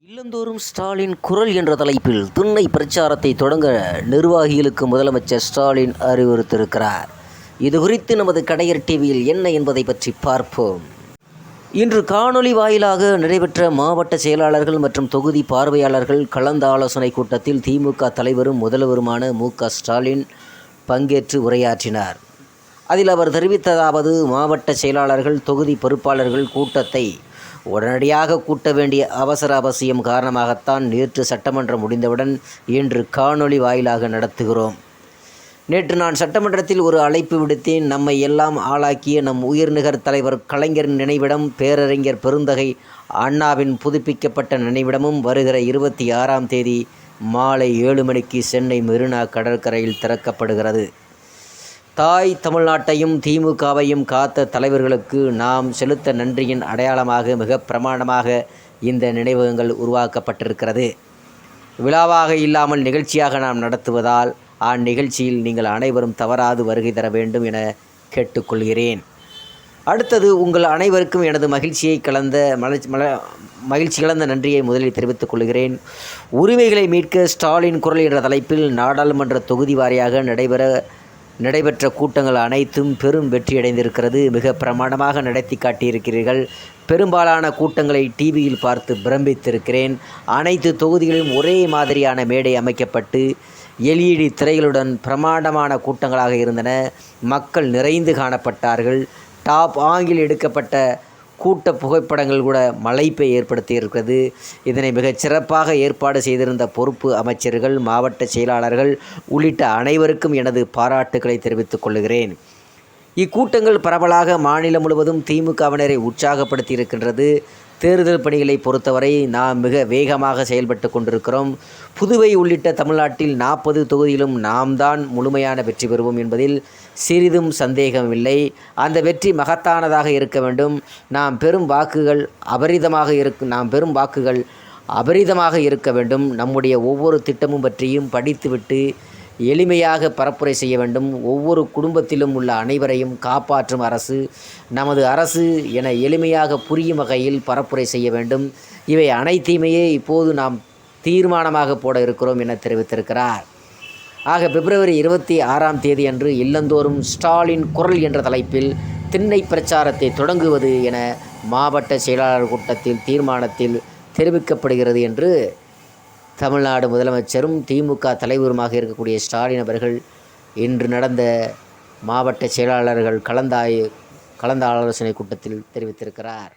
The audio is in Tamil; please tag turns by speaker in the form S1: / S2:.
S1: இல்லந்தோறும் ஸ்டாலின் குரல் என்ற தலைப்பில் திண்ணை பிரச்சாரத்தை தொடங்க நிர்வாகிகளுக்கு முதலமைச்சர் ஸ்டாலின் அறிவுறுத்தியிருக்கிறார். இது குறித்து நமது கடையர் டிவியில் என்ன என்பதை பற்றி பார்ப்போம். இன்று காணொலி வாயிலாக நடைபெற்ற மாவட்ட செயலாளர்கள் மற்றும் தொகுதி பார்வையாளர்கள் கலந்த ஆலோசனை கூட்டத்தில் திமுக தலைவரும் முதல்வருமான மு.க. ஸ்டாலின் பங்கேற்று உரையாற்றினார். அதில் அவர் தெரிவித்ததாவது, மாவட்ட செயலாளர்கள் தொகுதி பொறுப்பாளர்கள் கூட்டத்தை உடனடியாக கூட்ட வேண்டிய அவசியம் காரணமாகத்தான் நேற்று சட்டமன்றம் முடிந்தவுடன் இன்று காணொலி வாயிலாக நடத்துகிறோம். நேற்று நான் சட்டமன்றத்தில் ஒரு அழைப்பு விடுத்தேன். நம்மை எல்லாம் ஆளாக்கிய நம் உயர்நிகர் தலைவர் கலைஞரின் நினைவிடம், பேரறிஞர் பெருந்தகை அண்ணாவின் புதுப்பிக்கப்பட்ட நினைவிடமும் வருகிற 26ஆம் தேதி மாலை 7 மணிக்கு சென்னை மெரினா கடற்கரையில் திறக்கப்படுகிறது. தாய் தமிழ்நாட்டையும் திமுகவையும் காத்த தலைவர்களுக்கு நாம் செலுத்த நன்றியின் அடையாளமாக மிக பிரமாண்டமாக இந்த நினைவகங்கள் உருவாக்கப்பட்டிருக்கிறது. விழாவாக இல்லாமல் நிகழ்ச்சியாக நாம் நடத்துவதால் அந்நிகழ்ச்சியில் நீங்கள் அனைவரும் தவறாது வருகை தர வேண்டும் என கேட்டுக்கொள்கிறேன். அடுத்தது, உங்கள் அனைவருக்கும் எனது மகிழ்ச்சி கலந்த நன்றியை முதலில் தெரிவித்துக் கொள்கிறேன். உரிமைகளை மீட்க ஸ்டாலின் குரல் என்ற தலைப்பில் நாடாளுமன்ற தொகுதி வாரியாக நடைபெற்ற கூட்டங்கள் அனைத்தும் பெரும் வெற்றியடைந்திருக்கிறது. மிக பிரமாண்டமாக நடத்தி காட்டியிருக்கிறீர்கள். பெரும்பாலான கூட்டங்களை டிவியில் பார்த்து பிரமித்திருக்கிறேன். அனைத்து தொகுதிகளிலும் ஒரே மாதிரியான மேடை அமைக்கப்பட்டு LED திரைகளுடன் பிரமாண்டமான கூட்டங்களாக இருந்தன. மக்கள் நிறைந்து காணப்பட்டார்கள். டாப் ஆங்கில் எடுக்கப்பட்ட கூட்ட புகைப்படங்கள் கூட மலைப்பை ஏற்படுத்தியிருக்கிறது. இதனை மிகச் சிறப்பாக ஏற்பாடு செய்திருந்த பொறுப்பு அமைச்சர்கள், மாவட்ட செயலாளர்கள் உள்ளிட்ட அனைவருக்கும் எனது பாராட்டுக்களை தெரிவித்துக் கொள்கிறேன். இக்கூட்டங்கள் பரவலாக மாநிலம் முழுவதும் திமுகவினரை உற்சாகப்படுத்தி இருக்கின்றது. தேர்தல் பணிகளை பொறுத்தவரை நாம் மிக வேகமாக செயல்பட்டு கொண்டிருக்கிறோம். புதுவை உள்ளிட்ட தமிழ்நாட்டில் 40 தொகுதியிலும் நாம் தான் முழுமையான வெற்றி பெறுவோம் என்பதில் சிறிதும் சந்தேகமில்லை. அந்த வெற்றி மகத்தானதாக இருக்க வேண்டும். நாம் பெறும் வாக்குகள் அபரிதமாக இருக்க வேண்டும். நம்முடைய ஒவ்வொரு திட்டமும் பற்றியும் படித்துவிட்டு எளிமையாக பரப்புரை செய்ய வேண்டும். ஒவ்வொரு குடும்பத்திலும் உள்ள அனைவரையும் காப்பாற்றும் அரசு நமது அரசு என எளிமையாக புரியும் வகையில் பரப்புரை செய்ய வேண்டும். இவை அனைத்தையுமே இப்போது நாம் தீர்மானமாக போட இருக்கிறோம் என தெரிவித்திருக்கிறார். ஆக பிப்ரவரி 26ஆம் தேதி அன்று இல்லந்தோறும் ஸ்டாலின் குரல் என்ற தலைப்பில் திண்ணை பிரச்சாரத்தை தொடங்குவது என மாவட்ட செயலாளர் கூட்டத்தில் தீர்மானத்தில் தெரிவிக்கப்படுகிறது என்று தமிழ்நாடு முதலமைச்சரும் திமுக தலைவருமாக இருக்கக்கூடிய ஸ்டாலின் அவர்கள் இன்று நடந்த மாவட்ட செயலாளர்கள் கலந்த ஆலோசனை கூட்டத்தில் தெரிவித்திருக்கிறார்.